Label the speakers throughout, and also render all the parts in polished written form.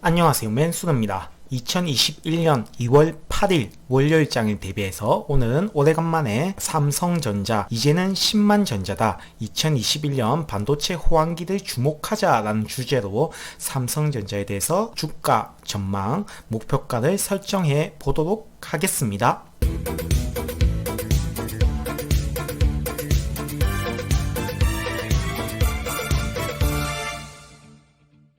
Speaker 1: 안녕하세요. 맨수입니다. 2021년 2월 8일 월요일장을 대비해서 오늘은 오래간만에 삼성전자 이제는 10만전자다 2021년 반도체 호황기를 주목하자 라는 주제로 삼성전자에 대해서 주가 전망 목표가를 설정해 보도록 하겠습니다.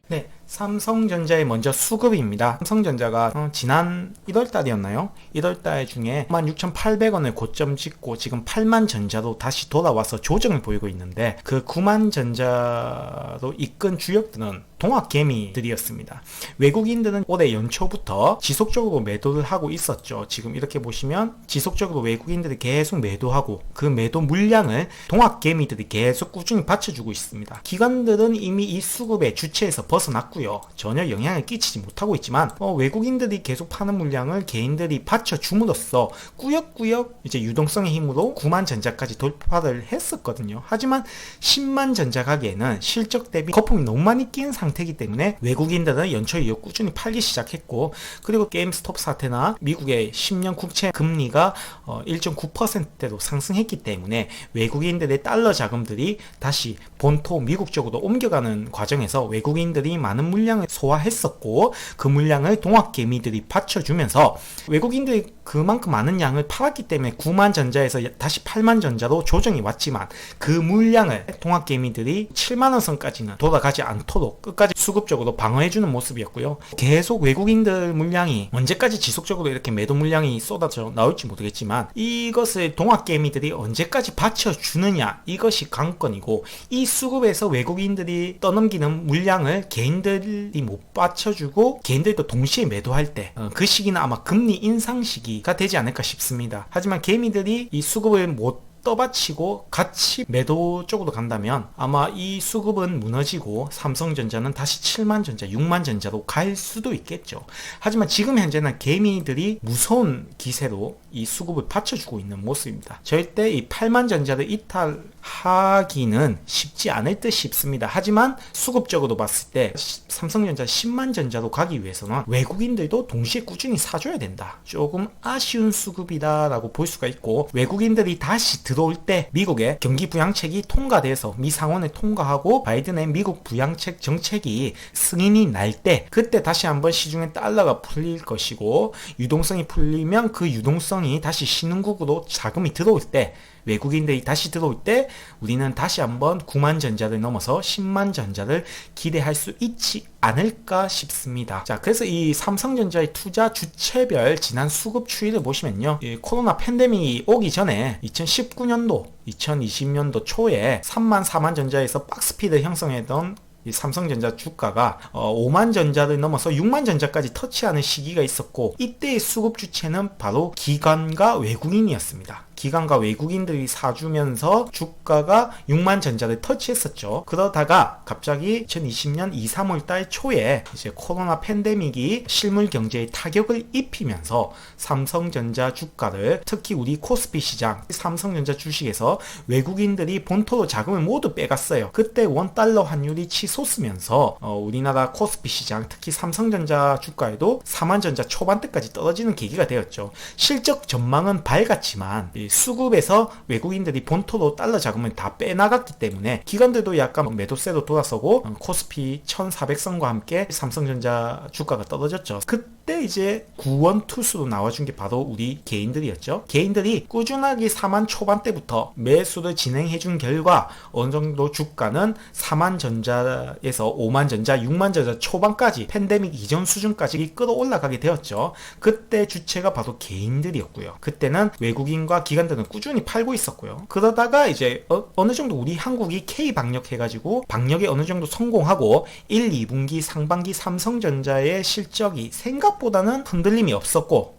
Speaker 1: 네, 삼성전자의 먼저 수급입니다. 삼성전자가 지난 1월달이었나요? 1월달 중에 96,800원을 고점 찍고 지금 8만전자로 다시 돌아와서 조정을 보이고 있는데 그 9만전자로 이끈 주역들은 동학개미들이었습니다. 외국인들은 올해 연초부터 지속적으로 매도를 하고 있었죠. 지금 이렇게 보시면 지속적으로 외국인들이 계속 매도하고 그 매도 물량을 동학개미들이 계속 꾸준히 받쳐주고 있습니다. 기관들은 이미 이 수급의 주체에서 벗어났고요. 전혀 영향을 끼치지 못하고 있지만 외국인들이 계속 파는 물량을 개인들이 받쳐줌으로써 꾸역꾸역 이제 유동성의 힘으로 9만전자까지 돌파를 했었거든요. 하지만 10만전자 가게에는 실적 대비 거품이 너무 많이 낀 상태이기 때문에 외국인들은 연초 이후 꾸준히 팔기 시작했고, 그리고 게임스톱 사태나 미국의 10년 국채 금리가 1.9%대로 상승했기 때문에 외국인들의 달러 자금들이 다시 본토 미국 쪽으로 옮겨가는 과정에서 외국인들이 많은 물량을 소화했었고 그 물량을 동학개미들이 받쳐주면서 외국인들이 그만큼 많은 양을 팔았기 때문에 9만전자에서 다시 8만전자로 조정이 왔지만 그 물량을 동학개미들이 7만원 선까지는 돌아가지 않도록 끝까지 수급적으로 방어해주는 모습이었고요. 계속 외국인들 물량이 언제까지 지속적으로 이렇게 매도 물량이 쏟아져 나올지 모르겠지만 이것을 동학개미들이 언제까지 받쳐주느냐, 이것이 관건이고, 이 수급에서 외국인들이 떠넘기는 물량을 개인들이 못 받쳐주고 개인들도 동시에 매도할 때 그 시기는 아마 금리 인상 시기가 되지 않을까 싶습니다. 하지만 개미들이 이 수급을 못 떠받치고 같이 매도 쪽으로 간다면 아마 이 수급은 무너지고 삼성전자는 다시 7만전자, 6만전자로 갈 수도 있겠죠. 하지만 지금 현재는 개미들이 무서운 기세로 이 수급을 받쳐주고 있는 모습입니다. 절대 이 8만전자를 이탈하기는 쉽지 않을 듯 싶습니다. 하지만 수급적으로 봤을 때 삼성전자 10만전자로 가기 위해서는 외국인들도 동시에 꾸준히 사줘야 된다. 조금 아쉬운 수급이다 라고 볼 수가 있고, 외국인들이 다시 들어올 때 미국의 경기 부양책이 통과돼서 미 상원을 통과하고 바이든의 미국 부양책 정책이 승인이 날 때 그때 다시 한번 시중에 달러가 풀릴 것이고, 유동성이 풀리면 그 유동성이 다시 신흥국으로 자금이 들어올 때, 외국인들이 다시 들어올 때 우리는 다시 한번 9만전자를 넘어서 10만전자를 기대할 수 있지 않을까 싶습니다. 자, 그래서 이 삼성전자의 투자 주체별 지난 수급 추이를 보시면요, 이 코로나 팬데믹이 오기 전에 2019년도 2020년도 초에 3만 4만전자에서 박스피드 형성했던 이 삼성전자 주가가 5만전자를 넘어서 6만전자까지 터치하는 시기가 있었고, 이때의 수급 주체는 바로 기관과 외국인이었습니다. 기관과 외국인들이 사주면서 주가가 6만전자를 터치했었죠. 그러다가 갑자기 2020년 2, 3월 달 초에 이제 코로나 팬데믹이 실물 경제에 타격을 입히면서 삼성전자 주가를, 특히 우리 코스피 시장 삼성전자 주식에서 외국인들이 본토로 자금을 모두 빼갔어요. 그때 원달러 환율이 치솟으면서 우리나라 코스피 시장, 특히 삼성전자 주가에도 4만전자 초반대까지 떨어지는 계기가 되었죠. 실적 전망은 밝았지만 수급에서 외국인들이 본토로 달러 자금을 다 빼나갔기 때문에 기관들도 약간 매도세로 돌아서고 코스피 1400선과 함께 삼성전자 주가가 떨어졌죠. 그때 이제 구원투수로 나와준 게 바로 우리 개인들이었죠. 개인들이 꾸준하게 4만 초반대부터 매수를 진행해준 결과 어느 정도 주가는 4만전자에서 5만전자, 6만전자 초반까지 팬데믹 이전 수준까지 끌어올라가게 되었죠. 그때 주체가 바로 개인들이었고요. 그때는 외국인과 기관들은 꾸준히 팔고 있었고요. 그러다가 이제 어느 정도 우리 한국이 K 방역 해가지고 방역에 어느 정도 성공하고 1, 2분기, 상반기 삼성전자의 실적이 생각보다는 흔들림이 없었고,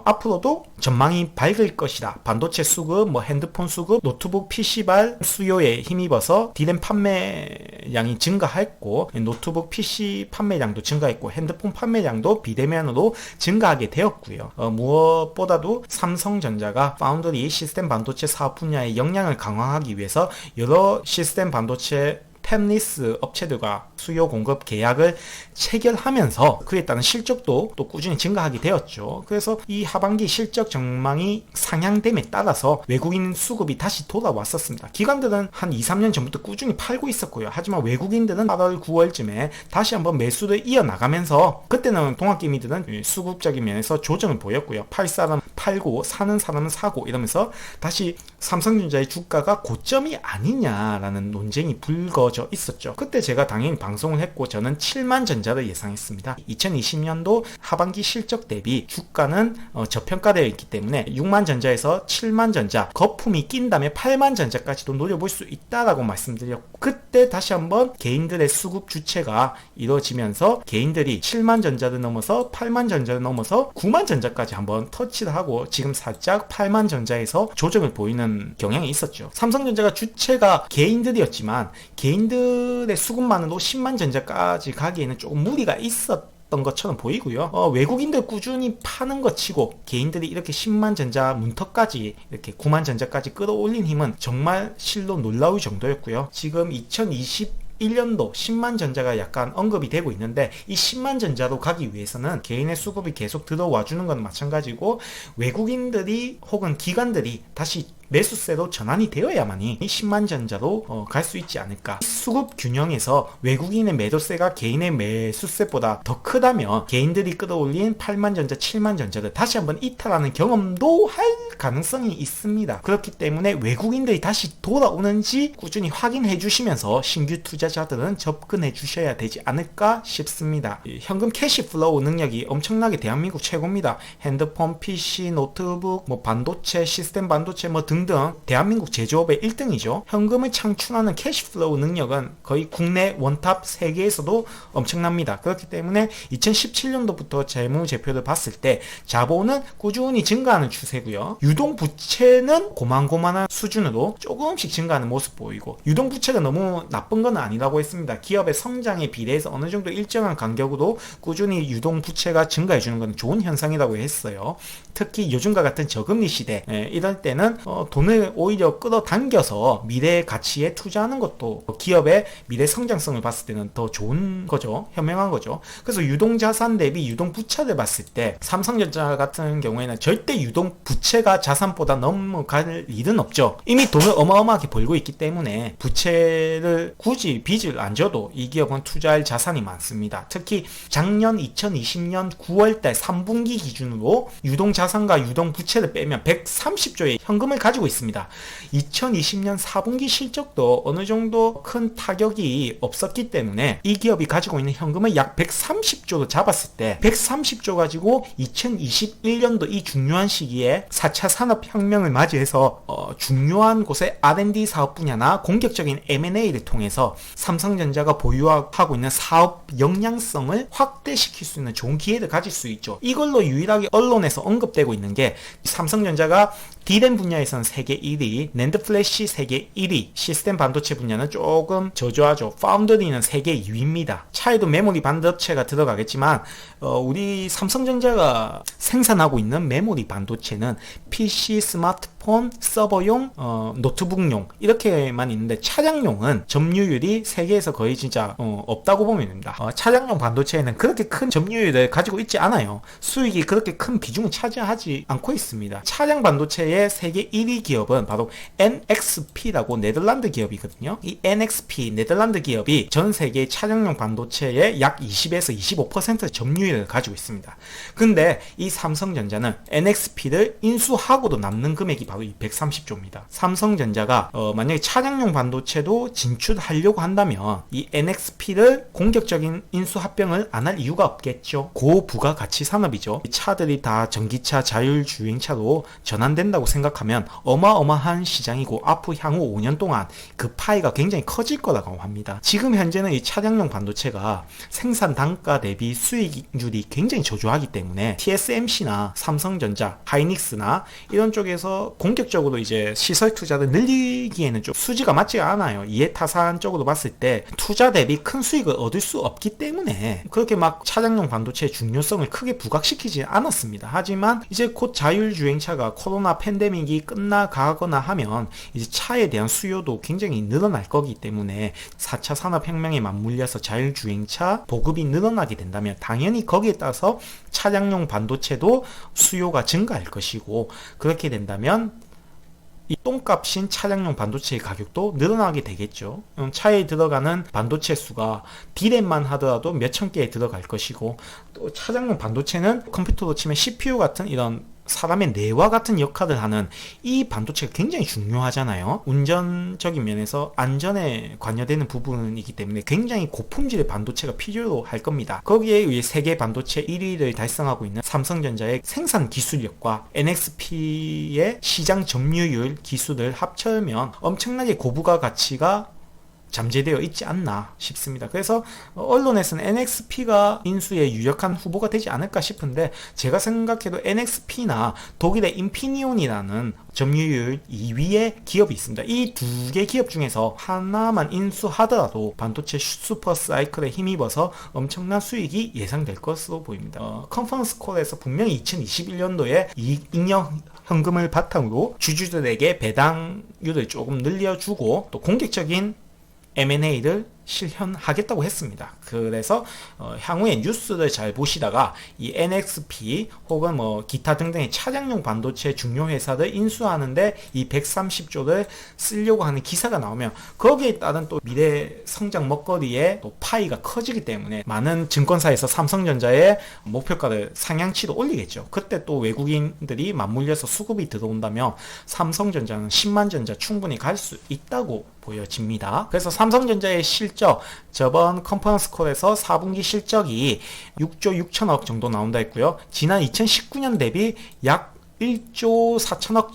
Speaker 1: 앞으로도 전망이 밝을 것이다. 반도체 수급, 핸드폰 수급, 노트북 PC발 수요에 힘입어서 D램 판매량이 증가했고, 노트북 PC 판매량도 증가했고, 핸드폰 판매량도 비대면으로 증가하게 되었고요. 무엇보다도 삼성전자가 파운드리 시스템 반도체 사업 분야의 역량을 강화하기 위해서 여러 시스템 반도체 팹리스 업체들과 수요 공급 계약을 체결하면서 그에 따른 실적도 또 꾸준히 증가하게 되었죠. 그래서 이 하반기 실적 전망이 상향됨에 따라서 외국인 수급이 다시 돌아왔었습니다. 기관들은 한 2, 3년 전부터 꾸준히 팔고 있었고요. 하지만 외국인들은 8월, 9월쯤에 다시 한번 매수를 이어나가면서 그때는 동학개미들은 수급적인 면에서 조정을 보였고요. 팔 사람 팔고 사는 사람은 사고 이러면서 다시 삼성전자의 주가가 고점이 아니냐라는 논쟁이 불거져 있었죠. 그때 제가 당연히 방송을 했고 저는 7만 전자를 예상했습니다. 2020년도 하반기 실적 대비 주가는 저평가되어 있기 때문에 6만 전자에서 7만 전자 거품이 낀 다음에 8만 전자까지도 노려볼 수 있다라고 말씀드렸고 그때 다시 한번 개인들의 수급 주체가 이루어지면서 개인들이 7만 전자를 넘어서 8만 전자를 넘어서 9만 전자까지 한번 터치를 하고 지금 살짝 8만 전자에서 조정을 보이는 경향이 있었죠. 삼성전자가 주체가 개인들이었지만 개인들의 수급만으로 10만 전자까지 가기에는 조금 무리가 있었던 것처럼 보이고요. 외국인들 꾸준히 파는 것 치고 개인들이 이렇게 10만 전자 문턱까지 이렇게 9만 전자까지 끌어올린 힘은 정말 실로 놀라울 정도였고요. 지금 2021년도 10만 전자가 약간 언급이 되고 있는데 이 10만 전자로 가기 위해서는 개인의 수급이 계속 들어와 주는 건 마찬가지고 외국인들이 혹은 기관들이 다시 매수세로 전환이 되어야만이 이 10만 전자로 갈 수 있지 않을까. 수급 균형에서 외국인의 매도세가 개인의 매수세보다 더 크다면 개인들이 끌어올린 8만 전자, 7만 전자를 다시 한번 이탈하는 경험도 할 가능성이 있습니다. 그렇기 때문에 외국인들이 다시 돌아오는지 꾸준히 확인해 주시면서 신규 투자자들은 접근해 주셔야 되지 않을까 싶습니다. 현금 캐시 플로우 능력이 엄청나게 대한민국 최고입니다. 핸드폰, PC, 노트북, 반도체, 시스템 반도체 등등 대한민국 제조업의 1등이죠. 현금을 창출하는 캐시플로우 능력은 거의 국내 원탑 세계에서도 엄청납니다. 그렇기 때문에 2017년도부터 재무제표를 봤을 때 자본은 꾸준히 증가하는 추세고요. 유동부채는 고만고만한 수준으로 조금씩 증가하는 모습 보이고 유동부채가 너무 나쁜 건 아니라고 했습니다. 기업의 성장에 비례해서 어느 정도 일정한 간격으로 꾸준히 유동부채가 증가해주는 건 좋은 현상이라고 했어요. 특히 요즘과 같은 저금리 시대 이럴 때는 돈을 오히려 끌어당겨서 미래 가치에 투자하는 것도 기업의 미래 성장성을 봤을 때는 더 좋은 거죠. 현명한 거죠. 그래서 유동자산 대비 유동부채를 봤을 때 삼성전자 같은 경우에는 절대 유동부채가 자산보다 넘어갈 일은 없죠. 이미 돈을 어마어마하게 벌고 있기 때문에 부채를 굳이 빚을 안 져도 이 기업은 투자할 자산이 많습니다. 특히 작년 2020년 9월달 3분기 기준으로 유동자산과 유동부채를 빼면 130조의 현금을 가지고 있습니다. 2020년 4분기 실적도 어느 정도 큰 타격이 없었기 때문에 이 기업이 가지고 있는 현금을 약 130조로 잡았을 때 130조 가지고 2021년도 이 중요한 시기에 4차 산업혁명을 맞이해서 중요한 곳에 R&D 사업 분야나 공격적인 M&A를 통해서 삼성전자가 보유하고 있는 사업 역량성을 확대시킬 수 있는 좋은 기회를 가질 수 있죠. 이걸로 유일하게 언론에서 언급되고 있는 게 삼성전자가 D램 분야에서는 세계 1위, 낸드 플래시 세계 1위, 시스템 반도체 분야는 조금 저조하죠. 파운드리는 세계 2위입니다. 차에도 메모리 반도체가 들어가겠지만 우리 삼성전자가 생산하고 있는 메모리 반도체는 PC, 스마트폰, 서버용, 노트북용 이렇게만 있는데 차량용은 점유율이 세계에서 거의 진짜 없다고 보면 됩니다. 차량용 반도체에는 그렇게 큰 점유율을 가지고 있지 않아요. 수익이 그렇게 큰 비중을 차지하지 않고 있습니다. 차량 반도체의 세계 1위 기업은 바로 NXP라고 네덜란드 기업이거든요. 이 NXP 네덜란드 기업이 전 세계 차량용 반도체의 약 20에서 25% 점유율을 가지고 있습니다. 근데 이 삼성전자는 NXP를 인수하고도 남는 금액이 바로 이 130조입니다. 삼성전자가 만약에 차량용 반도체도 진출하려고 한다면 이 NXP를 공격적인 인수 합병을 안 할 이유가 없겠죠. 고부가가치 산업이죠. 차들이 다 전기차, 자율주행차로 전환된다고 생각하면 어마어마한 시장이고 앞으로 향후 5년 동안 그 파이가 굉장히 커질 거라고 합니다. 지금 현재는 이 차량용 반도체가 생산 단가 대비 수익률이 굉장히 저조하기 때문에 TSMC나 삼성전자, 하이닉스나 이런 쪽에서 공격적으로 이제 시설 투자를 늘리기에는 좀 수지가 맞지가 않아요. 이해타산적으로 봤을 때 투자 대비 큰 수익을 얻을 수 없기 때문에 그렇게 막 차량용 반도체의 중요성을 크게 부각시키지 않았습니다. 하지만 이제 곧 자율주행차가 코로나 팬데믹이 끝나가거나 하면 이제 차에 대한 수요도 굉장히 늘어날 거기 때문에 4차 산업혁명에 맞물려서 자율주행차 보급이 늘어나게 된다면 당연히 거기에 따라서 차량용 반도체도 수요가 증가할 것이고, 그렇게 된다면 이 똥값인 차량용 반도체의 가격도 늘어나게 되겠죠. 차에 들어가는 반도체 수가 D램만 하더라도 몇천 개에 들어갈 것이고, 또 차량용 반도체는 컴퓨터로 치면 CPU 같은 이런 사람의 뇌와 같은 역할을 하는 이 반도체가 굉장히 중요하잖아요. 운전적인 면에서 안전에 관여되는 부분이기 때문에 굉장히 고품질의 반도체가 필요로 할 겁니다. 거기에 의해 세계 반도체 1위를 달성하고 있는 삼성전자의 생산 기술력과 NXP의 시장 점유율 기술을 합쳐면 엄청나게 고부가 가치가 잠재되어 있지 않나 싶습니다. 그래서 언론에서는 NXP가 인수의 유력한 후보가 되지 않을까 싶은데, 제가 생각해도 NXP나 독일의 인피니온이라는 점유율 2위의 기업이 있습니다. 이 두 개 기업 중에서 하나만 인수하더라도 반도체 슈퍼 사이클에 힘입어서 엄청난 수익이 예상될 것으로 보입니다. 컨퍼런스 콜에서 분명히 2021년도에 이 잉여 현금을 바탕으로 주주들에게 배당률을 조금 늘려주고 또 공격적인 M&A를 실현하겠다고 했습니다. 그래서 향후에 뉴스를 잘 보시다가 이 NXP 혹은 뭐 기타 등등의 차량용 반도체 중요 회사를 인수하는데 이 130조를 쓰려고 하는 기사가 나오면 거기에 따른 또 미래 성장 먹거리의 또 파이가 커지기 때문에 많은 증권사에서 삼성전자의 목표가를 상향치로 올리겠죠. 그때 또 외국인들이 맞물려서 수급이 들어온다면 삼성전자는 10만 전자 충분히 갈 수 있다고 보여집니다. 그래서 삼성전자의 실적, 저번 컨퍼런스 콜에서 4분기 실적이 6조 6천억 정도 나온다 했고요. 지난 2019년 대비 약 1조 4천억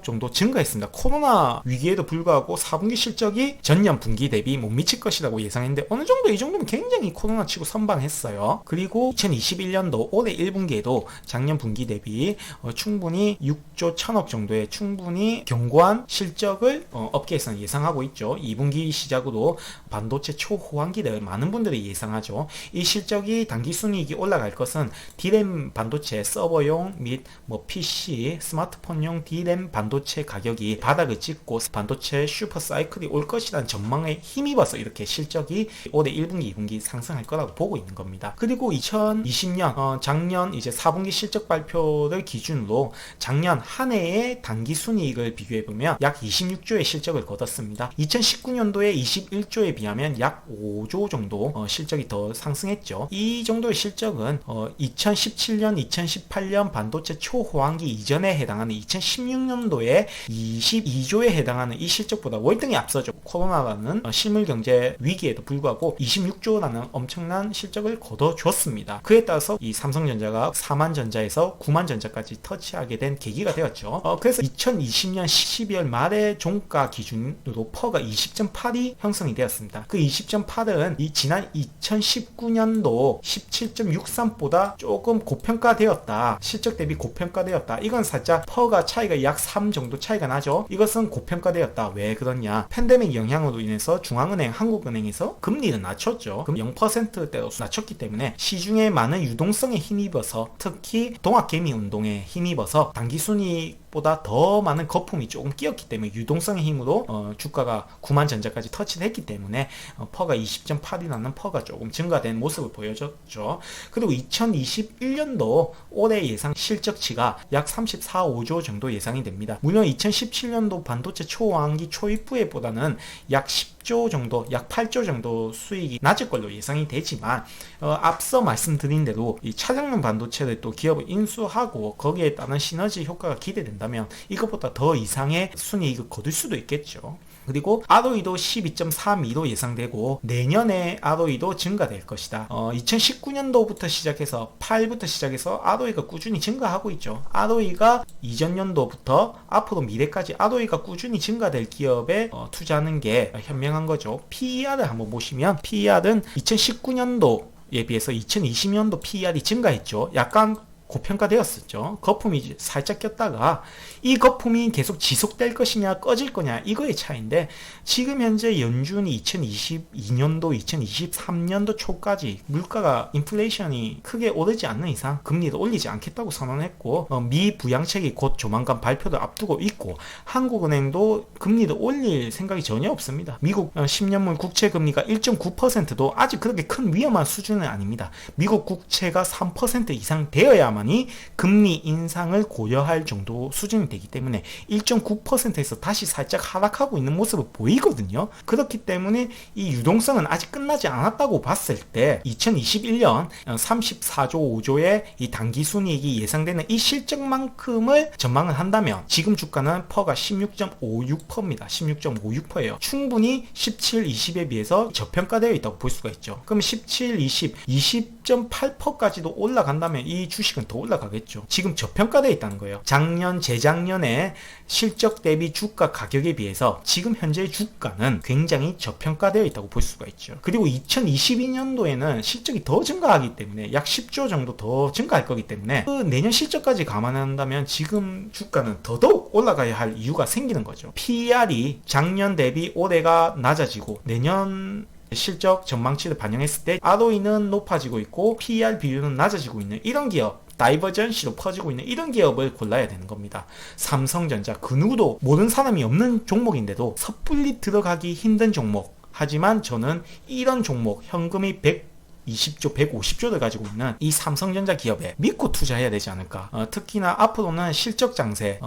Speaker 1: 정도 증가했습니다. 코로나 위기에도 불구하고 4분기 실적이 전년 분기 대비 못 미칠 것이라고 예상했는데 어느 정도 이 정도면 굉장히 코로나 치고 선방했어요. 그리고 2021년도 올해 1분기에도 작년 분기 대비 충분히 6조 1천억 정도의 충분히 견고한 실적을 업계에서는 예상하고 있죠. 2분기 시작으로 반도체 초호황기를 많은 분들이 예상하죠. 이 실적이 당기순이익이 올라갈 것은 D램 반도체 서버용 및 PC, 스마트폰용 D램 반도체 가격이 바닥을 찍고 반도체 슈퍼 사이클이 올 것이라는 전망에 힘입어서 이렇게 실적이 올해 1분기, 2분기 상승할 거라고 보고 있는 겁니다. 그리고 2020년 작년 이제 4분기 실적 발표를 기준으로 작년 한 해의 당기순이익을 비교해보면 약 26조의 실적을 거뒀습니다. 2019년도에 21조에 비하면 약 5조 정도 실적이 더 상승했죠. 이 정도의 실적은 2017년, 2018년 반도체 초호황기 이전에 해당하는 2016년도에 22조에 해당하는 이 실적보다 월등히 앞서죠. 코로나라는 실물경제 위기에도 불구하고 26조라는 엄청난 실적을 거둬줬습니다. 그에 따라서 이 삼성전자가 4만 전자에서 9만 전자까지 터치하게 된 계기가 되었죠. 그래서 2020년 12월 말에 종가 기준으로 퍼가 20.8이 형성이 되었습니다. 그 20.8은 이 지난 2019년도 17.63보다 조금 고평가되었다. 실적 대비 고평가되었다. 이건 살짝 퍼가 차이가 약 3 정도 차이가 나죠. 이것은 고평가되었다. 왜 그러냐? 팬데믹 영향으로 인해서 중앙은행, 한국은행에서 금리를 낮췄죠. 그럼 0%대로 낮췄기 때문에 시중에 많은 유동성에 힘입어서, 특히 동학개미 운동에 힘입어서 당기순이익보다 더 많은 거품이 조금 끼었기 때문에 유동성의 힘으로 주가가 9만 전자까지 터치를 했기 때문에 퍼가 20.8이라는 퍼가 조금 증가된 모습을 보여줬죠. 그리고 2021년도 올해 예상 실적치가 약 34, 5조 정도 예상이 됩니다. 물론 2017년도 반도체 초호황기 초입부에보다는 약 10조 정도, 약 8조 정도 수익이 낮을 걸로 예상이 되지만 앞서 말씀드린 대로 이 차량용 반도체를 또 기업을 인수하고 거기에 따른 시너지 효과가 기대된다면 이것보다 더 이상의 순이익을 거둘 수도 있겠죠. 그리고 ROE도 12.32로 예상되고 내년에 ROE도 증가될 것이다. 2019년도부터 시작해서 8부터 시작해서 ROE가 꾸준히 증가하고 있죠. ROE가 이전 연도부터 앞으로 미래까지 ROE가 꾸준히 증가될 기업에 투자하는 게 현명한 거죠. PER을 한번 보시면 PER은 2019년도에 비해서 2020년도 PER이 증가했죠. 약간 고평가되었었죠. 거품이 살짝 꼈다가 이 거품이 계속 지속될 것이냐 꺼질 거냐 이거의 차이인데, 지금 현재 연준이 2022년도 2023년도 초까지 물가가 인플레이션이 크게 오르지 않는 이상 금리를 올리지 않겠다고 선언했고, 미 부양책이 곧 조만간 발표를 앞두고 있고, 한국은행도 금리를 올릴 생각이 전혀 없습니다. 미국 10년물 국채 금리가 1.9%도 아직 그렇게 큰 위험한 수준은 아닙니다. 미국 국채가 3% 이상 되어야만이 금리 인상을 고려할 정도 수준이 되기 때문에 1.9%에서 다시 살짝 하락하고 있는 모습을 보이거든요. 그렇기 때문에 이 유동성은 아직 끝나지 않았다고 봤을 때 2021년 34조 5조의 이 당기순이익이 예상되는 이 실적만큼을 전망을 한다면 지금 주가는 퍼가 16.56%입니다. 16.56%예요. 충분히 17, 20에 비해서 저평가되어 있다고 볼 수가 있죠. 그럼 17, 20, 20.8%까지도 올라간다면 이 주식은 더 올라가겠죠. 지금 저평가되어 있다는 거예요. 작년, 재작년에 실적 대비 주가 가격에 비해서 지금 현재의 주가는 굉장히 저평가되어 있다고 볼 수가 있죠. 그리고 2022년도에는 실적이 더 증가하기 때문에 약 10조 정도 더 증가할 거기 때문에 그 내년 실적까지 감안한다면 지금 주가는 더더욱 올라가야 할 이유가 생기는 거죠. PER이 작년 대비 올해가 낮아지고 내년 실적 전망치를 반영했을 때 ROE는 높아지고 있고 PER 비율은 낮아지고 있는 이런 기업, 다이버전시로 퍼지고 있는 이런 기업을 골라야 되는 겁니다. 삼성전자, 그 누구도 모르는 사람이 없는 종목인데도 섣불리 들어가기 힘든 종목. 하지만 저는 이런 종목, 현금이 120조, 150조를 가지고 있는 이 삼성전자 기업에 믿고 투자해야 되지 않을까. 특히나 앞으로는 실적 장세,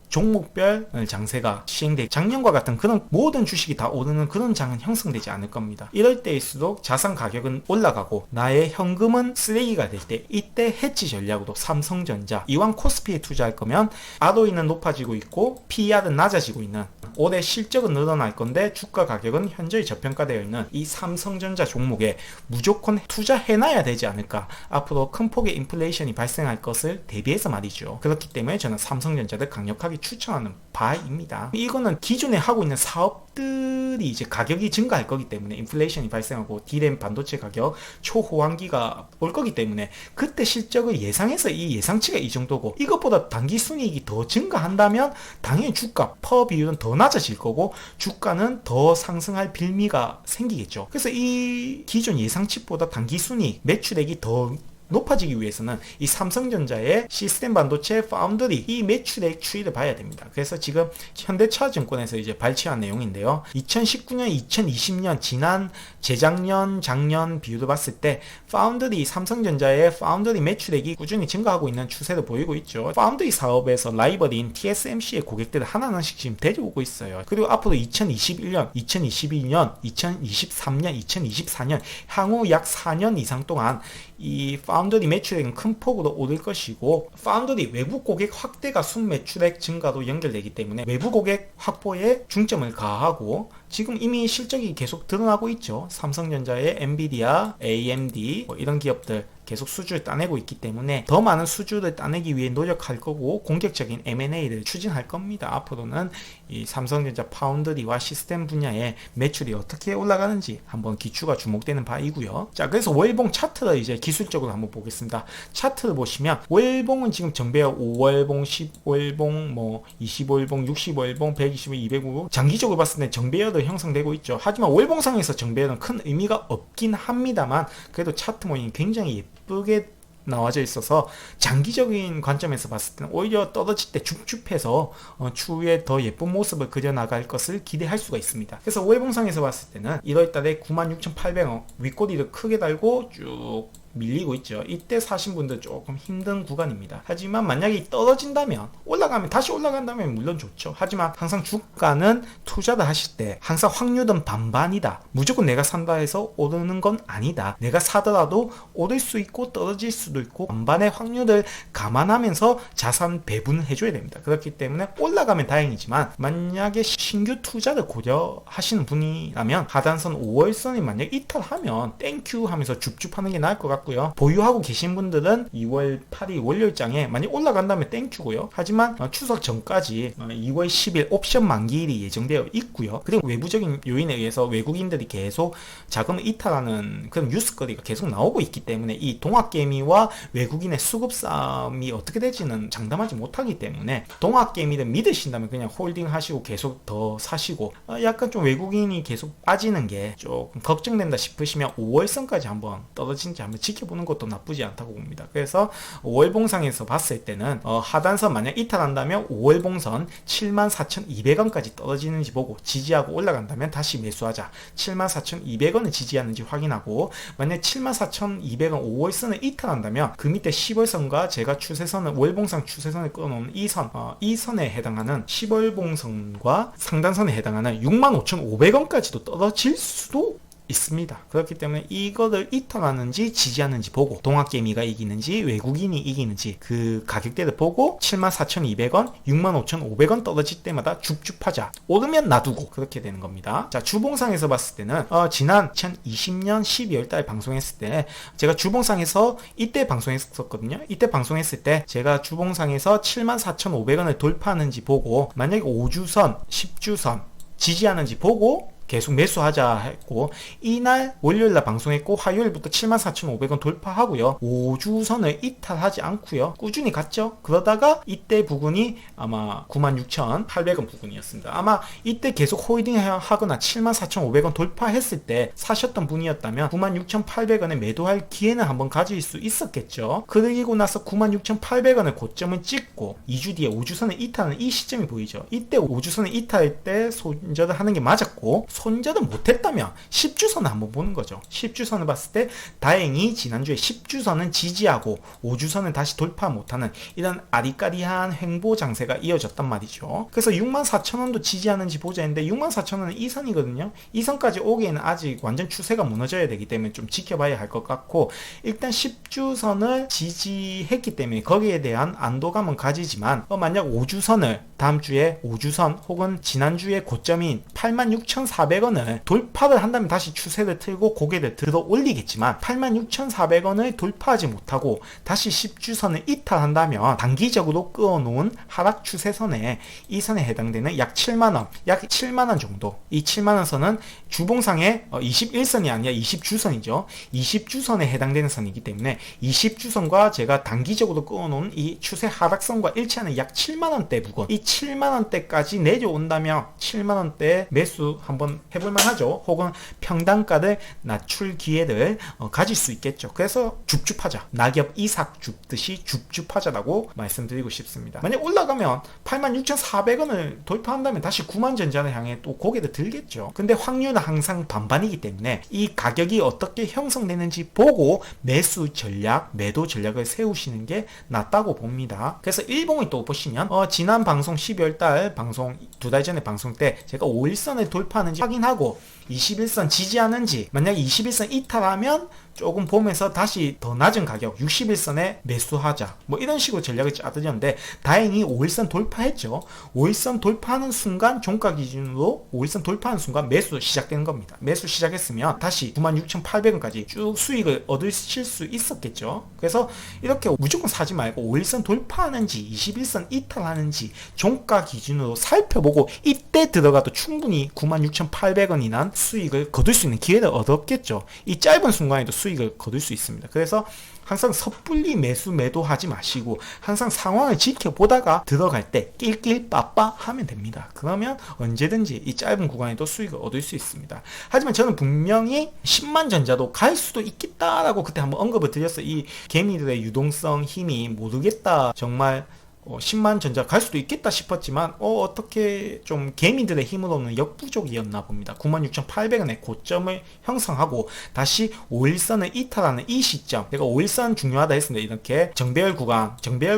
Speaker 1: 종목별 장세가 시행돼 작년과 같은 그런 모든 주식이 다 오르는 그런 장은 형성되지 않을 겁니다. 이럴 때일수록 자산 가격은 올라가고 나의 현금은 쓰레기가 될 때, 이때 해치 전략으로 삼성전자, 이왕 코스피에 투자할 거면 ROE는 높아지고 있고 PER은 낮아지고 있는, 올해 실적은 늘어날 건데 주가 가격은 현저히 저평가되어 있는 이 삼성전자 종목에 무조건 투자해놔야 되지 않을까. 앞으로 큰 폭의 인플레이션이 발생할 것을 대비해서 말이죠. 그렇기 때문에 저는 삼성전자를 강력하게 추천하는 바입니다. 이거는 기존에 하고 있는 사업들이 이제 가격이 증가할 거기 때문에, 인플레이션이 발생하고 D램 반도체 가격 초호황기가 올 거기 때문에 그때 실적을 예상해서 이 예상치가 이 정도고, 이것보다 단기순이익이 더 증가한다면 당연히 주가 퍼 비율은 더 낮아질 거고 주가는 더 상승할 빌미가 생기겠죠. 그래서 이 기존 예상치보다 단기순이익, 매출액이 더 높아지기 위해서는 이 삼성전자의 시스템 반도체 파운드리 이 매출액 추이를 봐야 됩니다. 그래서 지금 현대차증권에서 이제 발췌한 내용인데요. 2019년, 2020년 지난 재작년, 작년 비율을 봤을 때 파운드리, 삼성전자의 파운드리 매출액이 꾸준히 증가하고 있는 추세를 보이고 있죠. 파운드리 사업에서 라이벌인 TSMC의 고객들을 하나하나씩 지금 데려오고 있어요. 그리고 앞으로 2021년, 2022년, 2023년, 2024년 향후 약 4년 이상 동안 이 파운드리 매출액은 큰 폭으로 오를 것이고, 파운드리 외부 고객 확대가 순매출액 증가로 연결되기 때문에 외부 고객 확보에 중점을 가하고, 지금 이미 실적이 계속 드러나고 있죠. 삼성전자의 엔비디아, AMD 이런 기업들 계속 수주를 따내고 있기 때문에 더 많은 수주를 따내기 위해 노력할 거고 공격적인 M&A를 추진할 겁니다. 앞으로는 이 삼성전자 파운드리와 시스템 분야의 매출이 어떻게 올라가는지 한번 기추가 주목되는 바이고요. 자, 그래서 월봉 차트를 이제 기술적으로 한번 보겠습니다. 차트를 보시면 월봉은 지금 정배열 5월봉, 10월봉, 25월봉, 60월봉, 120월, 205월 장기적으로 봤을 때 정배열을 형성되고 있죠. 하지만 월봉상에서 정배열은 큰 의미가 없긴 합니다만 그래도 차트 모양이 굉장히 예쁘게 나와져 있어서 장기적인 관점에서 봤을 때는 오히려 떨어질 때 줍줍해서 추후에 더 예쁜 모습을 그려나갈 것을 기대할 수가 있습니다. 그래서 월봉상에서 봤을 때는 1월달에 96,800원 윗꼬리를 크게 달고 쭉 밀리고 있죠. 이때 사신 분들 조금 힘든 구간입니다. 하지만 만약에 떨어진다면, 올라가면, 다시 올라간다면 물론 좋죠. 하지만 항상 주가는 투자를 하실 때 항상 확률은 반반이다. 무조건 내가 산다 해서 오르는 건 아니다. 내가 사더라도 오를 수 있고 떨어질 수도 있고 반반의 확률을 감안하면서 자산 배분을 해줘야 됩니다. 그렇기 때문에 올라가면 다행이지만 만약에 신규 투자를 고려하시는 분이라면 하단선 5월선이 만약 이탈하면 땡큐 하면서 줍줍하는 게 나을 것 같고요. 보유하고 계신 분들은 2월 8일 월요일장에 만약 올라간다면 땡큐고요. 하지만 추석 전까지 2월 10일 옵션 만기일이 예정되어 있고요. 그리고 외부적인 요인에 의해서 외국인들이 계속 자금을 이탈하는 그런 뉴스거리가 계속 나오고 있기 때문에 이 동학개미와 외국인의 수급 싸움이 어떻게 될지는 장담하지 못하기 때문에 동학개미를 믿으신다면 그냥 홀딩 하시고 계속 더 사시고, 약간 좀 외국인이 계속 빠지는 게 조금 걱정된다 싶으시면 5월선까지 한번 떨어진지 한번 지켜보는 것도 나쁘지 않다고 봅니다. 그래서 5월 봉상에서 봤을 때는 하단선 만약 이탈한다면 5월 봉선 74,200원까지 떨어지는지 보고 지지하고 올라간다면 다시 매수하자. 74,200원을 지지하는지 확인하고, 만약 74,200원 5월선을 이탈한다면 그 밑에 10월선과 제가 추세선을, 월봉상 추세선을 끊어놓은 이 선, 이 선에 해당하는 10월봉선과 상단선에 해당하는 65,500원까지도 떨어질 수도 있습니다. 그렇기 때문에 이거를 이탈하는지 지지하는지 보고, 동학개미가 이기는지 외국인이 이기는지 그 가격대를 보고 74,200원, 65,500원 떨어질 때마다 줍줍하자. 오르면 놔두고, 그렇게 되는 겁니다. 자, 주봉상에서 봤을 때는 지난 2020년 12월 달 방송했을 때 제가 주봉상에서 이때 방송했었거든요. 이때 방송했을 때 제가 주봉상에서 74,500원을 돌파하는지 보고, 만약에 5주선, 10주선 지지하는지 보고 계속 매수하자 했고, 이날 월요일날 방송했고 화요일부터 74,500원 돌파하고요. 5주선을 이탈하지 않고요. 꾸준히 갔죠. 그러다가 이때 부근이 아마 96,800원 부근이었습니다. 아마 이때 계속 홀딩 하거나 74,500원 돌파했을 때 사셨던 분이었다면 96,800원에 매도할 기회는 한번 가질 수 있었겠죠. 그러고 나서 96,800원의 고점을 찍고 2주 뒤에 5주선을 이탈하는 이 시점이 보이죠. 이때 5주선을 이탈할 때 손절을 하는 게 맞았고, 손절을 못했다면 10주선을 한번 보는 거죠. 10주선을 봤을 때 다행히 지난주에 10주선은 지지하고 5주선은 다시 돌파 못하는 이런 아리까리한 횡보 장세가 이어졌단 말이죠. 그래서 64,000원도 지지하는지 보자 했는데 64,000원은 이 선이거든요. 이 선까지 오기에는 아직 완전 추세가 무너져야 되기 때문에 좀 지켜봐야 할 것 같고, 일단 10주선을 지지했기 때문에 거기에 대한 안도감은 가지지만, 만약 5주선을 다음 주에 5주선 혹은 지난주에 고점인 86,400원을 돌파를 한다면 다시 추세를 틀고 고개를 들어 올리겠지만, 86,400원을 돌파하지 못하고 다시 10주선을 이탈한다면 단기적으로 끌어놓은 하락 추세선에, 이 선에 해당되는 약 7만원, 약 7만원 정도, 이 7만원 선은 주봉상의 21선이 아니라 20주선이죠. 20주선에 해당되는 선이기 때문에 20주선과 제가 단기적으로 끌어놓은 이 추세 하락선과 일치하는 약 7만원대 부근, 이 7만원대까지 내려온다면 7만원대 매수 한번 해볼만 하죠. 혹은 평단가를 낮출 기회를 가질 수 있겠죠. 그래서 줍줍하자. 낙엽 이삭 줍듯이 줍줍하자라고 말씀드리고 싶습니다. 만약 올라가면 86,400원을 돌파한다면 다시 9만 전자를 향해 또 고개를 들겠죠. 근데 확률은 항상 반반이기 때문에 이 가격이 어떻게 형성되는지 보고 매수 전략, 매도 전략을 세우시는 게 낫다고 봅니다. 그래서 일봉을 또 보시면 지난 방송 12월 달 방송, 2달 전에 방송 때 제가 5일선을 돌파하는지 확인하고 21선 지지하는지, 만약 21선 이탈하면 조금 보면서 다시 더 낮은 가격 61선에 매수하자, 뭐 이런 식으로 전략을 짜드렸는데 다행히 5일선 돌파했죠. 5일선 돌파하는 순간, 종가 기준으로 5일선 돌파하는 순간 매수 시작되는 겁니다. 매수 시작했으면 다시 96,800원까지 쭉 수익을 얻으실 수 있었겠죠. 그래서 이렇게 무조건 사지 말고 5일선 돌파하는지 21선 이탈하는지 종가 기준으로 살펴보고 이때 들어가도 충분히 96,800원이나 수익을 거둘 수 있는 기회를 얻었겠죠. 이 짧은 순간에도 수익을 거둘 수 있습니다. 그래서 항상 섣불리 매수 매도하지 마시고 항상 상황을 지켜보다가 들어갈 때 낄낄 빠빠 하면 됩니다. 그러면 언제든지 이 짧은 구간에도 수익을 얻을 수 있습니다. 하지만 저는 분명히 10만 전자도 갈 수도 있겠다라고 그때 한번 언급을 드렸어요. 이 개미들의 유동성 힘이 모르겠다, 정말 10만 전자 갈 수도 있겠다 싶었지만 어떻게 좀 개미들의 힘으로는 역부족이었나 봅니다. 96,800원의 고점을 형성하고 다시 5일선을 이탈하는 이 시점, 제가 5일선 중요하다 했습니다. 이렇게 정배열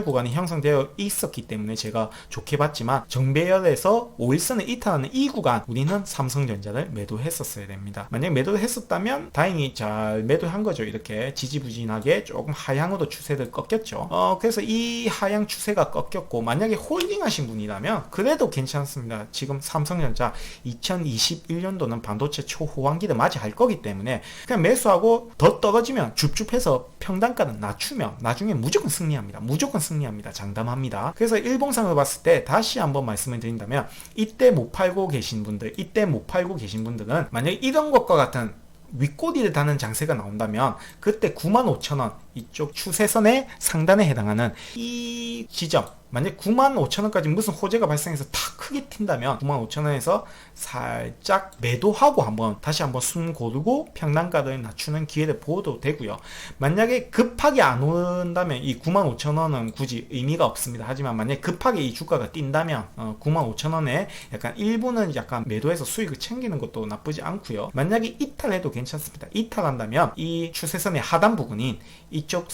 Speaker 1: 구간이 형성되어 있었기 때문에 제가 좋게 봤지만, 정배열에서 5일선을 이탈하는 이 구간 우리는 삼성전자를 매도했었어야 됩니다. 만약 매도를 했었다면 다행히 잘 매도한 거죠. 이렇게 지지부진하게 조금 하향으로 추세를 꺾였죠. 그래서 이 하향 추세가 꺾였고, 만약에 홀딩 하신 분이라면 그래도 괜찮습니다. 지금 삼성전자 2021년도는 반도체 초호황기를 맞이할 거기 때문에 그냥 매수하고 더 떨어지면 줍줍해서 평단가는 낮추면 나중에 무조건 승리합니다. 무조건 승리합니다. 장담합니다. 그래서 일봉상으로 봤을 때 다시 한번 말씀을 드린다면, 이때 못 팔고 계신 분들은 만약에 이런 것과 같은 윗꼬리를 다는 장세가 나온다면 그때 95,000원 이쪽 추세선의 상단에 해당하는 이 지점, 만약 95,000원까지 무슨 호재가 발생해서 다 크게 튄다면 95,000원에서 살짝 매도하고 다시 한번 숨 고르고 평단가를 낮추는 기회를 보도 되고요. 만약에 급하게 안 온다면 이 95,000원은 굳이 의미가 없습니다. 하지만 만약 급하게 이 주가가 뛴다면 95,000원에 약간 일부는 약간 매도해서 수익을 챙기는 것도 나쁘지 않고요. 만약에 이탈해도 괜찮습니다. 이탈한다면 이 추세선의 하단 부분인 이쪽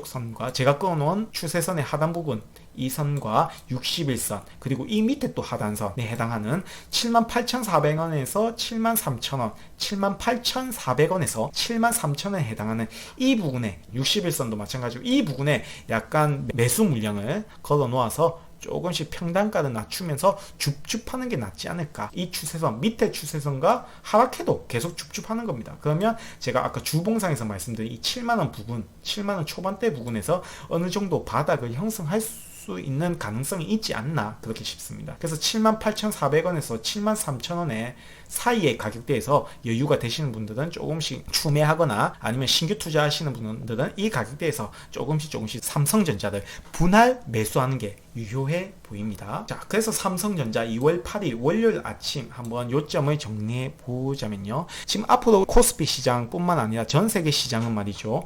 Speaker 1: 선과 제가 끊어놓은 추세선의 하단 부분 이 선과 61선 그리고 이 밑에 또 하단선에 해당하는 78,400원에서 73,000원 78,400원에서 73,000원에 해당하는 이 부분에 61선도 마찬가지고 이 부분에 약간 매수 물량을 걸어 놓아서 조금씩 평단가를 낮추면서 줍줍하는 게 낫지 않을까. 이 추세선, 밑에 추세선과 하락해도 계속 줍줍하는 겁니다. 그러면 제가 아까 주봉상에서 말씀드린 이 7만원 부분, 7만원 초반대 부분에서 어느 정도 바닥을 형성할 수 있는 가능성이 있지 않나 그렇게 싶습니다. 그래서 78,400원에서 73,000원의 사이의 가격대에서 여유가 되시는 분들은 조금씩 추매하거나 아니면 신규 투자하시는 분들은 이 가격대에서 조금씩 삼성전자를 분할 매수하는 게 유효해 보입니다. 자, 그래서 삼성전자 2월 8일 월요일 아침 한번 요점을 정리해 보자면요. 지금 앞으로 코스피 시장뿐만 아니라 전 세계 시장은 말이죠.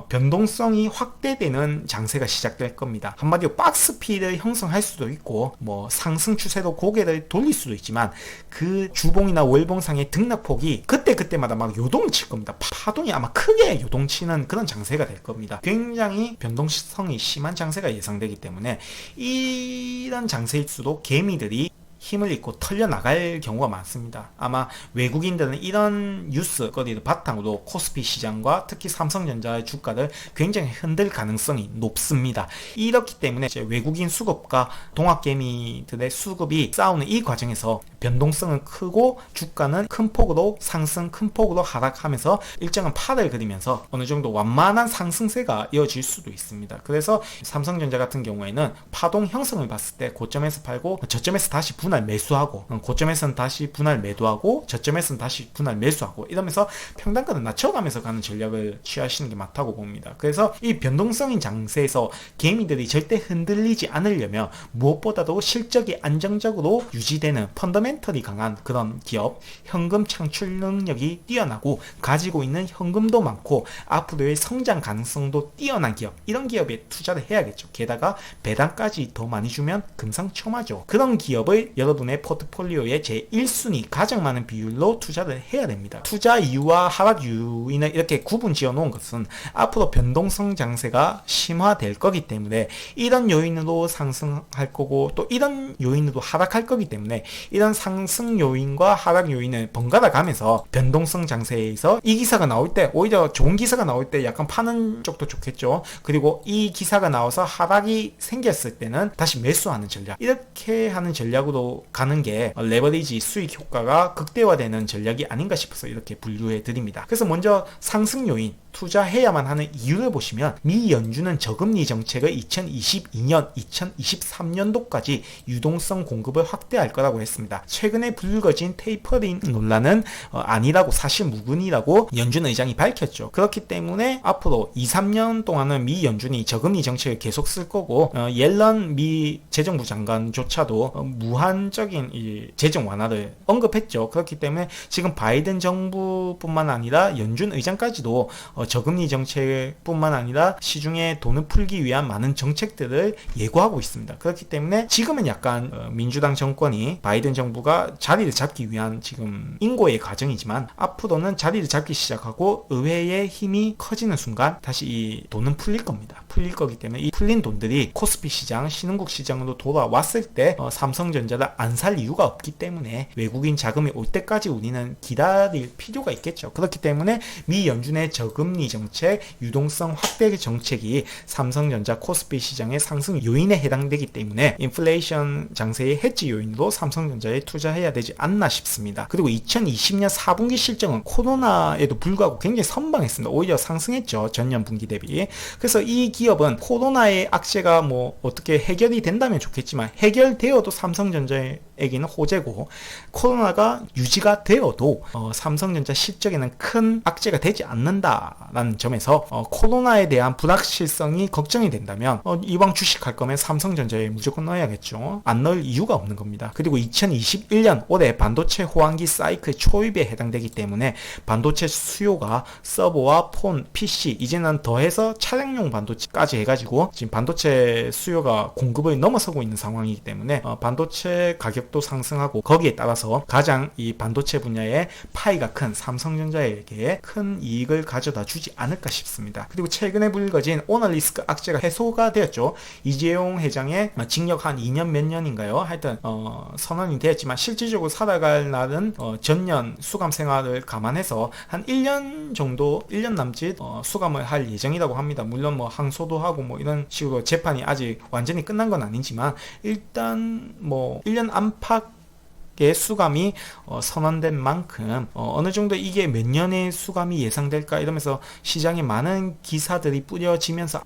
Speaker 1: 변동성이 확대되는 장세가 시작될 겁니다. 한마디로 박스피를 형성할 수도 있고 뭐 상승 추세로 고개를 돌릴 수도 있지만 그 주봉이나 월봉상의 등락폭이 그때마다 막 요동을 칠 겁니다. 파동이 아마 크게 요동치는 그런 장세가 될 겁니다. 굉장히 변동성이 심한 장세가 예상되기 때문에 이런 장세일수록 개미들이 힘을 잃고 털려나갈 경우가 많습니다. 아마 외국인들은 이런 뉴스거리를 바탕으로 코스피 시장과 특히 삼성전자의 주가를 굉장히 흔들 가능성이 높습니다. 이렇기 때문에 외국인 수급과 동학개미들의 수급이 싸우는 이 과정에서 변동성은 크고 주가는 큰 폭으로 상승, 큰 폭으로 하락하면서 일정한 팔을 그리면서 어느 정도 완만한 상승세가 이어질 수도 있습니다. 그래서 삼성전자 같은 경우에는 파동 형성을 봤을 때 고점에서 팔고 저점에서 다시 분할 매수하고 고점에서는 다시 분할 매도하고 저점에서는 다시 분할 매수하고 이러면서 평단가를 낮춰가면서 가는 전략을 취하시는 게 맞다고 봅니다. 그래서 이 변동성인 장세에서 개미들이 절대 흔들리지 않으려면 무엇보다도 실적이 안정적으로 유지되는 펀더멘털이 강한 그런 기업, 현금 창출 능력이 뛰어나고 가지고 있는 현금도 많고 앞으로의 성장 가능성도 뛰어난 기업, 이런 기업에 투자를 해야겠죠. 게다가 배당까지 더 많이 주면 금상첨화죠. 그런 기업을 여러분의 포트폴리오의 제 1순위 가장 많은 비율로 투자를 해야 됩니다. 투자 이유와 하락 이유는 이렇게 구분 지어 놓은 것은 앞으로 변동성 장세가 심화될 거기 때문에 이런 요인으로 상승할 거고 또 이런 요인으로 하락할 거기 때문에 이런 상승 요인과 하락 요인을 번갈아 가면서 변동성 장세에서 이 기사가 나올 때 오히려 좋은 기사가 나올 때 약간 파는 쪽도 좋겠죠. 그리고 이 기사가 나와서 하락이 생겼을 때는 다시 매수하는 전략, 이렇게 하는 전략으로 가는 게 레버리지 수익 효과가 극대화되는 전략이 아닌가 싶어서 이렇게 분류해 드립니다. 그래서 먼저 상승 요인, 투자해야만 하는 이유를 보시면 미 연준은 저금리 정책을 2022년, 2023년도까지 유동성 공급을 확대할 거라고 했습니다. 최근에 불거진 테이퍼링 논란은 아니라고, 사실 무근이라고 연준 의장이 밝혔죠. 그렇기 때문에 앞으로 2, 3년 동안은 미 연준이 저금리 정책을 계속 쓸 거고 옐런 미 재정부 장관조차도 무한적인 이 재정 완화를 언급했죠. 그렇기 때문에 지금 바이든 정부뿐만 아니라 연준 의장까지도 저금리 정책뿐만 아니라 시중에 돈을 풀기 위한 많은 정책들을 예고하고 있습니다. 그렇기 때문에 지금은 약간 민주당 정권이 바이든 정부가 자리를 잡기 위한 지금 인고의 과정이지만 앞으로는 자리를 잡기 시작하고 의회의 힘이 커지는 순간 다시 이 돈은 풀릴 겁니다. 풀릴 거기 때문에 이 풀린 돈들이 코스피 시장, 신흥국 시장으로 돌아왔을 때 삼성전자를 안 살 이유가 없기 때문에 외국인 자금이 올 때까지 우리는 기다릴 필요가 있겠죠. 그렇기 때문에 미 연준의 저금리 정책, 유동성 확대 정책이 삼성전자, 코스피 시장의 상승 요인에 해당되기 때문에 인플레이션 장세의 해지 요인으로 삼성전자에 투자해야 되지 않나 싶습니다. 그리고 2020년 4분기 실적은 코로나에도 불구하고 굉장히 선방했습니다. 오히려 상승했죠. 전년 분기 대비. 그래서 이 기업은 코로나의 악재가 뭐 어떻게 해결이 된다면 좋겠지만 해결되어도 삼성전자에 에게는 호재고, 코로나가 유지가 되어도 삼성전자 실적에는 큰 악재가 되지 않는다라는 점에서 코로나에 대한 불확실성이 걱정이 된다면 이왕 주식할 거면 삼성전자에 무조건 넣어야겠죠. 안 넣을 이유가 없는 겁니다. 그리고 2021년 올해 반도체 호황기 사이클 초입에 해당되기 때문에 반도체 수요가 서버와 폰, PC, 이제는 더해서 차량용 반도체까지 해가지고 지금 반도체 수요가 공급을 넘어서고 있는 상황이기 때문에 반도체 가격도 상승하고, 거기에 따라서 가장 이 반도체 분야의 파이가 큰 삼성전자에게 큰 이익을 가져다 주지 않을까 싶습니다. 그리고 최근에 불거진 오너리스크 악재가 해소가 되었죠. 이재용 회장의 징역 한 2년 몇 년인가요? 하여튼 선언이 되었지만 실질적으로 살아갈 날은 전년 수감 생활을 감안해서 한 1년 정도, 1년 남짓 수감을 할 예정이라고 합니다. 물론 뭐 항소도 하고 뭐 이런 식으로 재판이 아직 완전히 끝난 건 아니지만 일단 뭐 1년 안팎의 수감이 선언된 만큼 어느 정도 이게 몇 년의 수감이 예상될까 이러면서 시장에 많은 기사들이 뿌려지면서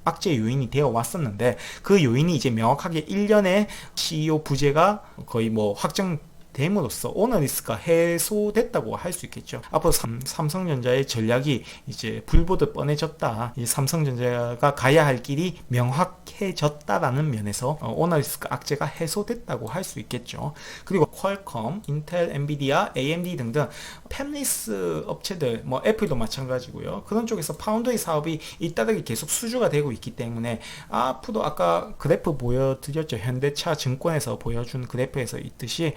Speaker 1: 악재 요인이 되어 왔었는데, 그 요인이 이제 명확하게 1년의 CEO 부재가 거의 뭐 확정됨으로써 오너리스크가 해소됐다고 할 수 있겠죠. 앞으로 삼성전자의 전략이 이제 불보듯 뻔해졌다, 이 삼성전자가 가야 할 길이 명확해졌다라는 면에서 오너리스크 악재가 해소됐다고 할 수 있겠죠. 그리고 퀄컴, 인텔, 엔비디아, AMD 등등 팹리스 업체들, 뭐 애플도 마찬가지고요. 그런 쪽에서 파운드리 사업이 잇따르게 계속 수주가 되고 있기 때문에 앞으로 아까 그래프 보여드렸죠. 현대차 증권에서 보여준 그래프에서 있듯이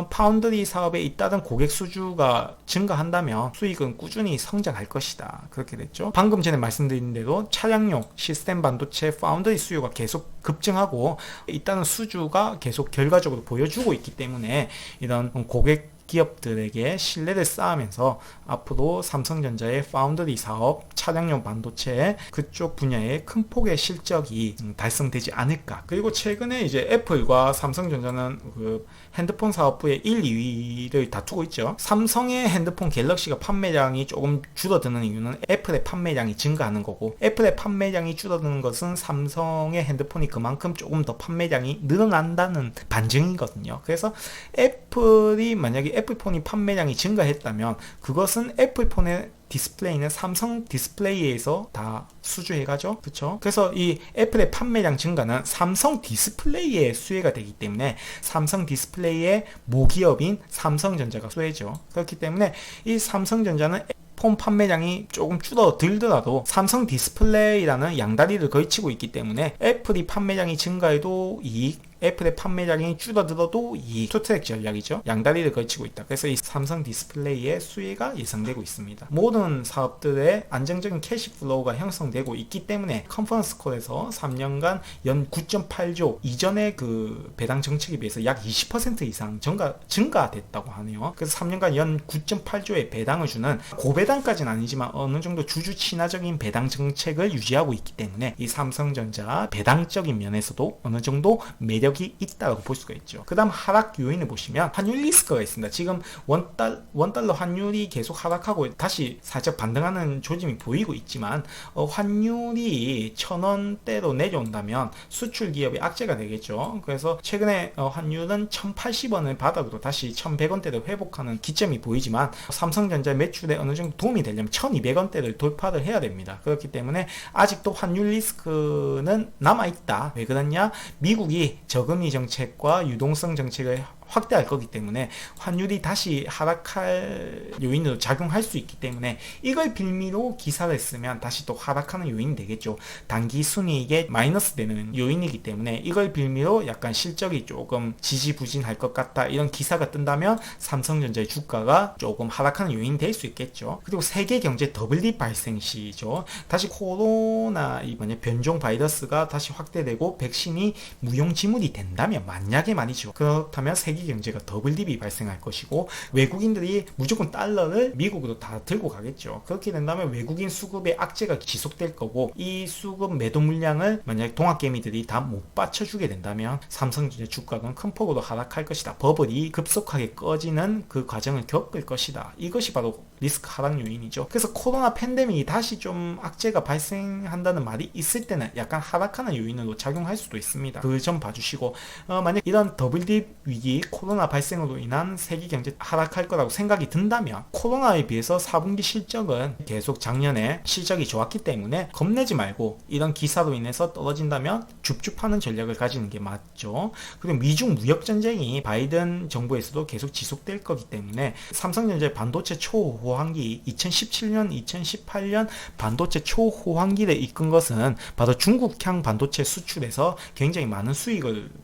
Speaker 1: 파운드리 사업에 잇따른 고객 수주가 증가한다면 수익은 꾸준히 성장할 것이다, 그렇게 됐죠. 방금 전에 말씀드린 대로 차량용 시스템 반도체 파운드리 수요가 계속 급증하고 잇따른 수주가 계속 결과적으로 보여주고 있기 때문에 이런 고객 기업들에게 신뢰를 쌓으면서 앞으로 삼성전자의 파운드리 사업, 차량용 반도체 그쪽 분야의 큰 폭의 실적이 달성되지 않을까. 그리고 최근에 이제 애플과 삼성전자는 그 핸드폰 사업부의 1, 2위를 다투고 있죠. 삼성의 핸드폰 갤럭시가 판매량이 조금 줄어드는 이유는 애플의 판매량이 증가하는 거고, 애플의 판매량이 줄어드는 것은 삼성의 핸드폰이 그만큼 조금 더 판매량이 늘어난다는 반증이거든요. 그래서 애플이 만약에 애플폰이 판매량이 증가했다면 그것은 애플폰의 디스플레이는 삼성 디스플레이에서 다 수주해가죠. 그렇죠? 그래서 이 애플의 판매량 증가는 삼성 디스플레이의 수혜가 되기 때문에 삼성 디스플레이의 모기업인 삼성전자가 수혜죠. 그렇기 때문에 이 삼성전자는 폰 판매량이 조금 줄어들더라도 삼성 디스플레이라는 양다리를 걸치고 있기 때문에 애플이 판매량이 증가해도 이익, 애플의 판매량이 줄어들어도 이 투트랙 전략이죠. 양다리를 걸치고 있다. 그래서 이 삼성 디스플레이의 수혜가 예상되고 있습니다. 모든 사업들의 안정적인 캐시플로우가 형성되고 있기 때문에 컨퍼런스 콜에서 3년간 연 9.8조 이전의 그 배당 정책에 비해서 약 20% 이상 증가됐다고 하네요. 그래서 3년간 연 9.8조의 배당을 주는 고배당까지는 아니지만 어느 정도 주주 친화적인 배당 정책을 유지하고 있기 때문에 이 삼성전자 배당적인 면에서도 어느 정도 매력이 있다고 볼 수가 있죠. 그 다음 하락 요인을 보시면 환율 리스크가 있습니다. 지금 원달러 환율이 계속 하락하고 다시 살짝 반등하는 조짐이 보이고 있지만 환율이 1,000원대로 내려온다면 수출 기업이 악재가 되겠죠. 그래서 최근에 환율은 1,080원을 바닥으로 다시 1,100원대로 회복하는 기점이 보이지만 삼성전자 매출에 어느 정도 도움이 되려면 1,200원대를 돌파를 해야 됩니다. 그렇기 때문에 아직도 환율 리스크는 남아있다. 왜 그러냐? 미국이 저금리 정책과 유동성 정책을 확대할 거기 때문에 환율이 다시 하락할 요인으로 작용할 수 있기 때문에 이걸 빌미로 기사를 쓰면 다시 또 하락하는 요인이 되겠죠. 단기 순이익에 마이너스 되는 요인이기 때문에 이걸 빌미로 약간 실적이 조금 지지부진할 것 같다, 이런 기사가 뜬다면 삼성전자의 주가가 조금 하락하는 요인이 될 수 있겠죠. 그리고 세계 경제 더블립 발생 시죠. 다시 코로나 이번에 변종 바이러스가 다시 확대되고 백신이 무용지물이 된다면, 만약에 말이죠. 그렇다면 세계 경제가 더블립이 발생할 것이고 외국인들이 무조건 달러를 미국으로 다 들고 가겠죠. 그렇게 된다면 외국인 수급의 악재가 지속될 거고, 이 수급 매도 물량을 만약 동학개미들이 다 못 받쳐주게 된다면 삼성전자 주가는 큰 폭으로 하락할 것이다. 버블이 급속하게 꺼지는 그 과정을 겪을 것이다. 이것이 바로 리스크 하락 요인이죠. 그래서 코로나 팬데믹이 다시 좀 악재가 발생한다는 말이 있을 때는 약간 하락하는 요인으로 작용할 수도 있습니다. 그 점 봐주시고 만약 이런 더블립 위기, 코로나 발생으로 인한 세계 경제 하락할 거라고 생각이 든다면 코로나에 비해서 4분기 실적은 계속 작년에 실적이 좋았기 때문에 겁내지 말고 이런 기사로 인해서 떨어진다면 줍줍하는 전략을 가지는 게 맞죠. 그리고 미중 무역 전쟁이 바이든 정부에서도 계속 지속될 거기 때문에 삼성전자의 반도체 초호황기 2017년, 2018년 반도체 초호황기를 이끈 것은 바로 중국향 반도체 수출에서 굉장히 많은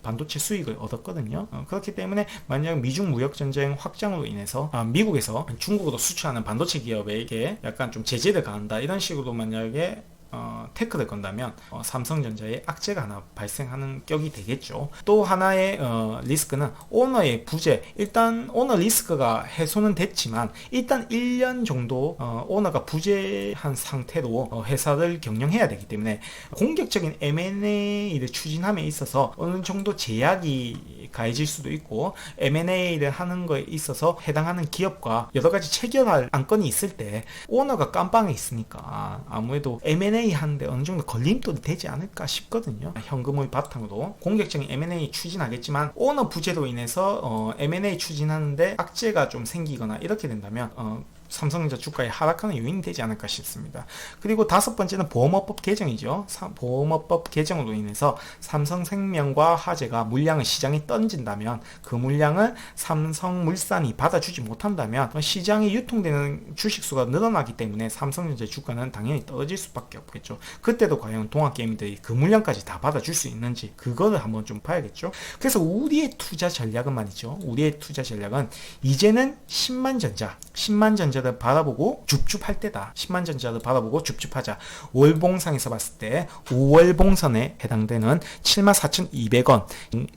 Speaker 1: 반도체 수익을 얻었거든요. 그렇기 때문에 만약 미중 무역 전쟁 확장으로 인해서 미국에서 중국으로 수출하는 반도체 기업에게 약간 좀 제재를 가한다 이런 식으로 만약에 태클을 건다면 삼성전자에 악재가 하나 발생하는 격이 되겠죠. 또 하나의 리스크는 오너의 부재. 일단 오너 리스크가 해소는 됐지만 일단 1년 정도 오너가 부재한 상태로 회사를 경영해야 되기 때문에 공격적인 M&A를 추진함에 있어서 어느 정도 제약이 가해질 수도 있고 M&A를 하는 거에 있어서 해당하는 기업과 여러 가지 체결할 안건이 있을 때 오너가 깜빵에 있으니까 아무래도 M&A 하는데 어느 정도 걸림돌이 되지 않을까 싶거든요. 현금을 바탕으로 공격적인 M&A 추진하겠지만 오너 부재로 인해서 M&A 추진하는데 악재가 좀 생기거나 이렇게 된다면 삼성전자 주가에 하락하는 요인이 되지 않을까 싶습니다. 그리고 다섯 번째는 보험업법 개정이죠. 보험업법 개정으로 인해서 삼성생명과 화재가 물량을 시장에 던진다면 그 물량을 삼성물산이 받아주지 못한다면 시장에 유통되는 주식수가 늘어나기 때문에 삼성전자 주가는 당연히 떨어질 수밖에 없겠죠. 그때도 과연 동학개미들이 그 물량까지 다 받아줄 수 있는지 그거를 한번 좀 봐야겠죠. 그래서 우리의 투자 전략은 말이죠. 우리의 투자 전략은 이제는 10만전자를 바라보고 줍줍할 때다. 10만전자를 바라보고 줍줍하자. 월봉상에서 봤을 때 5월봉선에 해당되는 74,200원,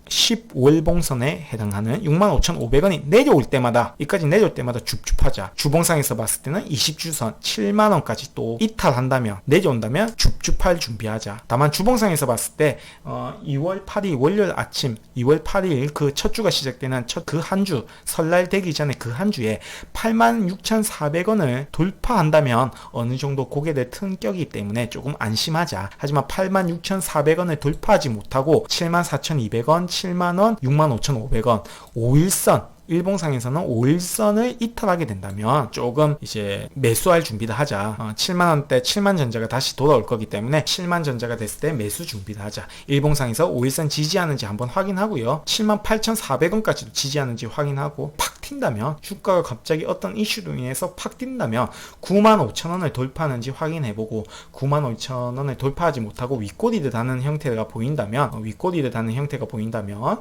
Speaker 1: 10월봉선에 해당하는 65,500원이 내려올 때마다 이까지 내려올 때마다 줍줍하자. 주봉상에서 봤을 때는 20주선 7만원까지 또 이탈한다면 내려온다면 줍줍할 준비하자. 다만 주봉상에서 봤을 때 2월 8일 월요일 아침 2월 8일 그 첫 주가 시작되는 그 한 주 설날 되기 전에 그 한 주에 86,400원을 돌파한다면 어느 정도 고개를 튼 격이기 때문에 조금 안심하자. 하지만 86,400원을 돌파하지 못하고 74,200원, 7만원, 65,500원 5일선 일봉상에서는 5일선을 이탈하게 된다면 조금 이제 매수할 준비를 하자. 7만원대 7만전자가 다시 돌아올 거기 때문에 7만전자가 됐을 때 매수 준비를 하자. 일봉상에서 5일선 지지하는지 한번 확인하고요. 78,400원까지도 지지하는지 확인하고 팍 튄다면 주가가 갑자기 어떤 이슈로 인해서 팍 뛴다면 95,000원을 돌파하는지 확인해보고 95,000원을 돌파하지 못하고 윗꼬리를 다는 형태가 보인다면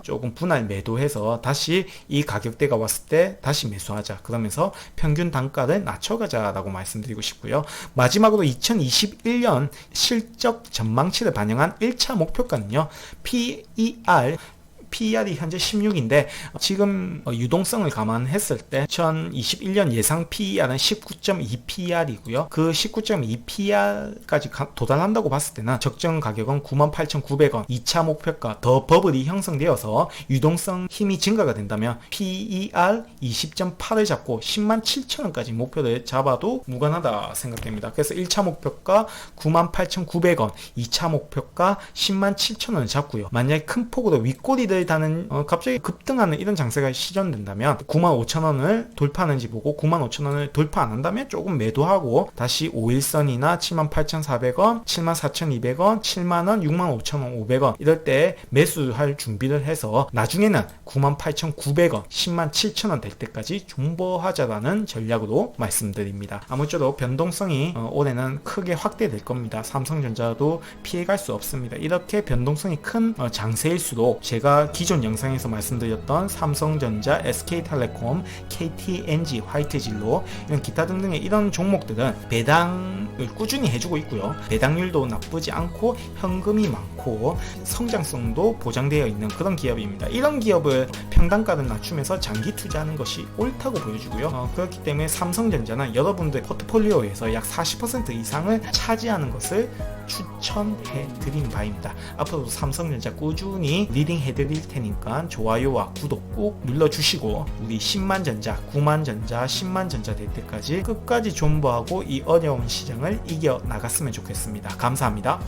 Speaker 1: 조금 분할 매도해서 다시 이 가격대가 왔을 때 다시 매수하자. 그러면서 평균 단가를 낮춰가자라고 말씀드리고 싶고요. 마지막으로 2021년 실적 전망치를 반영한 1차 목표가는요. PER이 현재 16인데 지금 유동성을 감안했을 때 2021년 예상 PER은 19.2PER이고요. 그 19.2PER까지 도달한다고 봤을 때는 적정 가격은 98,900원 2차 목표가 더 버블이 형성되어서 유동성 힘이 증가가 된다면 PER 20.8을 잡고 107,000원까지 목표를 잡아도 무관하다 생각됩니다. 그래서 1차 목표가 98,900원 2차 목표가 107,000원을 잡고요. 만약에 큰 폭으로 윗꼬리를 다는 갑자기 급등하는 이런 장세가 시전된다면 95,000원을 돌파하는지 보고 95,000원을 돌파 안 한다면 조금 매도하고 다시 5일선이나 78,400원, 74,200원, 7만원, 65,500원 이럴 때 매수할 준비를 해서 나중에는 98,900원, 107,000원 될 때까지 존버하자라는 전략으로 말씀드립니다. 아무쪼록 변동성이 올해는 크게 확대될 겁니다. 삼성전자도 피해갈 수 없습니다. 이렇게 변동성이 큰 장세일수록 제가 기존 영상에서 말씀드렸던 삼성전자, SK텔레콤, KTNG, 화이트진로 이런 기타 등등의 이런 종목들은 배당을 꾸준히 해주고 있고요. 배당률도 나쁘지 않고 현금이 많고 성장성도 보장되어 있는 그런 기업입니다. 이런 기업을 평단가를 낮추면서 장기 투자하는 것이 옳다고 보여주고요. 그렇기 때문에 삼성전자는 여러분들 포트폴리오에서 약 40% 이상을 차지하는 것을 추천해 드린 바입니다. 앞으로도 삼성전자 꾸준히 리딩해 드릴 테니까 좋아요와 구독 꼭 눌러주시고 우리 10만전자, 9만전자, 10만전자 될 때까지 끝까지 존버하고 이 어려운 시장을 이겨 나갔으면 좋겠습니다. 감사합니다.